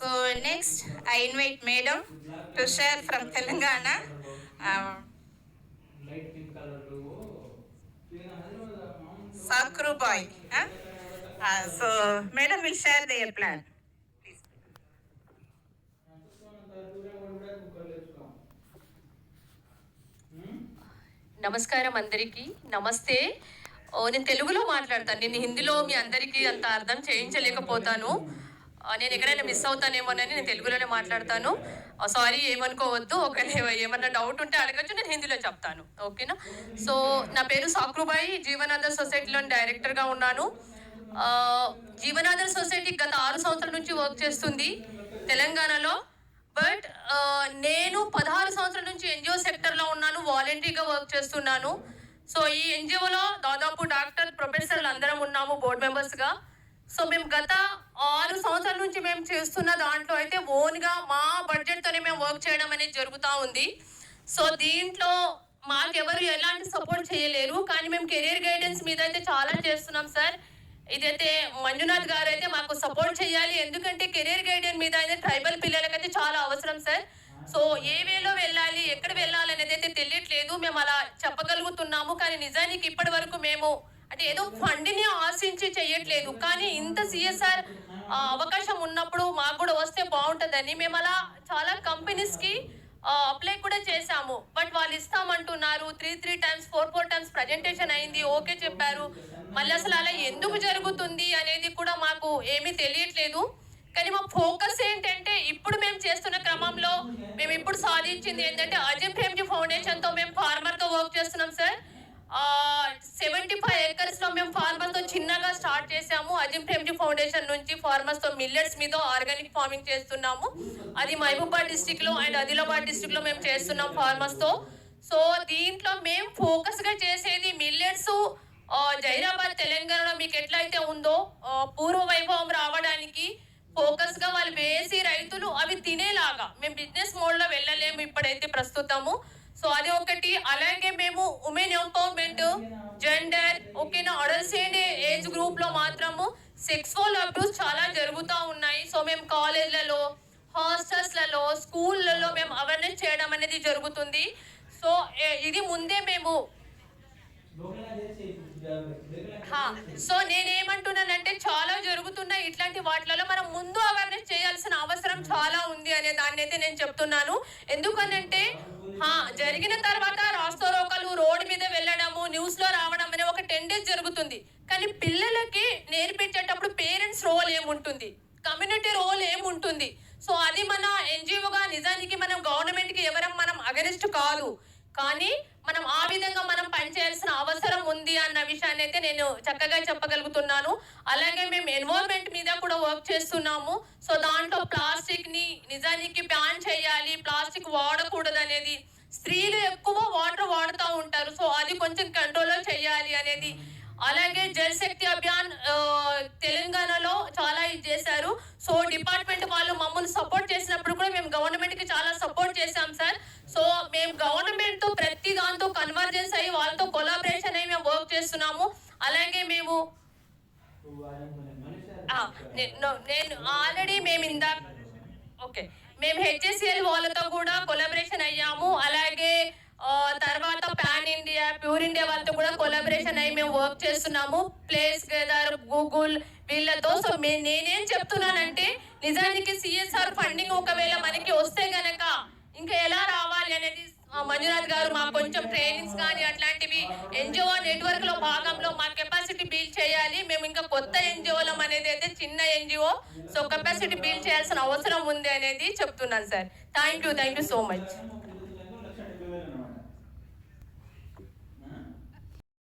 So next, I invite Madam to share from Telangana. Sakru boy. So Madam will share their plan. నమస్కారం అందరికీ. నమస్తే. నేను తెలుగులో మాట్లాడతాను. నేను హిందీలో మీ అందరికీ అంత అర్థం చేయించలేకపోతాను. నేను ఎక్కడైనా మిస్ అవుతానేమోనని నేను తెలుగులోనే మాట్లాడతాను. సారీ, ఏమనుకోవద్దు. ఒకవేళ ఏమన్నా డౌట్ ఉంటే అడగచ్చు, నేను హిందీలో చెప్తాను. ఓకేనా? సో నా పేరు సాక్రుబాయి, జీవనాధార్ సొసైటీలో డైరెక్టర్గా ఉన్నాను. జీవనాధార్ సొసైటీ గత 6 సంవత్సరాల నుంచి వర్క్ చేస్తుంది తెలంగాణలో. బట్ నేను 16 సంవత్సరాల నుంచి ఎన్జిఓ సెక్టర్లో ఉన్నాను, వాలంటరీగా వర్క్ చేస్తున్నాను. సో ఈ ఎన్జిఓలో దాదాపు డాక్టర్, ప్రొఫెసర్లు అందరం ఉన్నాము బోర్డ్ మెంబర్స్గా. సో మేము గత 6 సంవత్సరాల నుంచి మేము చేస్తున్న దాంట్లో అయితే ఓన్గా మా బడ్జెట్తోనే మేము వర్క్ చేయడం అనేది జరుగుతూ ఉంది. సో దీంట్లో మాకెవరు ఎలాంటి సపోర్ట్ చేయలేరు, కానీ మేము కెరీర్ గైడెన్స్ మీద అయితే చాలా చేస్తున్నాం సార్. ఇదైతే మంజునాథ్ గారు అయితే మాకు సపోర్ట్ చేయాలి, ఎందుకంటే కెరీర్ గైడెన్స్ మీద అయితే ట్రైబల్ పిల్లలకైతే చాలా అవసరం సార్. సో ఏ వేలో వెళ్ళాలి, ఎక్కడ వెళ్ళాలి అనేది అయితే తెలియట్లేదు. మేము అలా చెప్పగలుగుతున్నాము, కానీ నిజానికి ఇప్పటి వరకు మేము అంటే ఏదో ఫండ్ని ఆశించి చేయట్లేదు. కానీ ఇంత సిఎస్ఆర్ అవకాశం ఉన్నప్పుడు మాకు కూడా వస్తే బాగుంటుందని మేము అలా చాలా కంపెనీస్కి అప్లై కూడా చేశాము. బట్ వాళ్ళు ఇస్తామంటున్నారు. 3 times 4 times ప్రజెంటేషన్ అయింది, ఓకే చెప్పారు. మళ్ళీ అసలు అలా ఎందుకు జరుగుతుంది అనేది కూడా మాకు ఏమీ తెలియట్లేదు. కానీ మా ఫోకస్ ఏంటంటే ఇప్పుడు మేము చేస్తున్న క్రమంలో మేము ఇప్పుడు సాధించింది ఏంటంటే అజిమ్ ప్రేమ్జీ ఫౌండేషన్తో మేము ఫార్మర్తో వర్క్ చేస్తున్నాం సార్. 75 acres లో మేము ఫార్మర్స్తో చిన్నగా స్టార్ట్ చేసాము. అజిమ్ ప్రేమ్జీ ఫౌండేషన్ నుంచి ఫార్మర్స్తో మిల్లెట్స్ మీద ఆర్గానిక్ ఫార్మింగ్ చేస్తున్నాము. అది మహబూబాబాద్ డిస్టిక్లో అండ్ ఆదిలాబాద్ డిస్టిక్లో మేము చేస్తున్నాం ఫార్మర్స్తో. సో దీంట్లో మేము ఫోకస్గా చేసేది మిల్లెట్స్ జైరాబాద్ తెలంగాణలో మీకు ఎట్లయితే ఉందో పూర్వ వైభవం రావడానికి ఫోకస్గా వాళ్ళు వేసి రైతులు అవి తినేలాగా మేము బిజినెస్ మోడ్లో వెళ్ళలేము ఇప్పుడైతే ప్రస్తుతము. సో అది ఒకటి. అలాగే మేము ఉమెన్ ఎంపవర్మెంట్, జెండర్, ఓకేనా, అడల్సెంట్ ఏజ్ గ్రూప్లో మాత్రము సెక్సువల్ అబ్యూస్ చాలా జరుగుతూ ఉన్నాయి. సో మేము కాలేజ్లలో, హాస్టల్స్లలో, స్కూళ్ళలో మేము అవేర్నెస్ చేయడం అనేది జరుగుతుంది. సో ఇది ముందే మేము సో నేనేమంటున్నానంటే చాలా జరుగుతున్నాయి ఇట్లాంటి వాటిలలో మనం ముందు అవేర్నెస్ చేయాల్సిన అవసరం చాలా ఉంది అనే దాన్ని అయితే నేను చెప్తున్నాను. ఎందుకనంటే జరిగిన తర్వాత రాస్తారోకలు, రోడ్డు మీద వెళ్ళడము, న్యూస్లో రావడం అనే ఒక 10 days జరుగుతుంది. కానీ పిల్లలకి నేర్పించేటప్పుడు పేరెంట్స్ రోల్ ఏముంటుంది, కమ్యూనిటీ రోల్ ఏముంటుంది? సో అది మన ఎన్జిఓగా నిజానికి మనం గవర్నమెంట్కి మనం అగెనిస్ట్ కాదు, కానీ మనం ఆ విధంగా మనం పనిచేయాల్సిన అవసరం ఉంది అన్న విషయాన్ని అయితే నేను చక్కగా చెప్పగలుగుతున్నాను. అలాగే మేము ఎన్వైరన్మెంట్ మీద కూడా వర్క్ చేస్తున్నాము. సో దాంట్లో ప్లాస్టిక్ని నిజానికి బ్యాన్ చేయాలి, ప్లాస్టిక్ వాడకూడదు అనేది. స్త్రీలు ఎక్కువ వాటర్ వాడుతూ ఉంటారు, సో అది కొంచెం కంట్రోల్లో చేయాలి అనేది. అలాగే జల్ శక్తి అభియాన్ తెలంగాణలో చాలా ఇది చేశారు. సో డిపార్ట్మెంట్ వాళ్ళు మమ్మల్ని సపోర్ట్ చేసినప్పుడు కూడా మేము గవర్నమెంట్కి చాలా సపోర్ట్ చేశాం సార్. సో మేము గవర్నమెంట్తో ప్రతి దాంతో కన్వర్జెన్స్ అయ్యి వాళ్ళతో కొలాబరేషన్ అయ్యి మేము వర్క్ చేస్తున్నాము. అలాగే మేము నేను ఆల్రెడీ మేము మేము హెచ్ఎస్సిఎల్ వాళ్ళతో కూడా కొలాబరేషన్ అయ్యాము. అలాగే తర్వాత పాన్ ఇండియా, ప్యూర్ ఇండియా వాళ్ళతో కూడా కొలాబరేషన్ అయ్యి మేము వర్క్ చేస్తున్నాము. ప్లేస్ గెదర్, గూగుల్ వీళ్ళతో. సో నేనేం చెప్తున్నానంటే నిజానికి సిఎస్ఆర్ ఫండింగ్ ఒకవేళ మనకి వస్తే గనక ఇంకా ఎలా రావాలి అనేది మంజునాథ్ గారు మాకు కొంచెం ట్రైనింగ్స్ కానీ అట్లాంటివి ఎన్జిఓ నెట్వర్క్లో భాగంలో మా కెపాసిటీ బిల్డ్ చేయాలి. మేము ఇంకా కొత్త ఎన్జిఓలం అనేది అయితే చిన్న ఎన్జిఓ, సో కెపాసిటీ బిల్డ్ చేయాల్సిన అవసరం ఉంది అనేది చెప్తున్నాను sir. Thank you so much.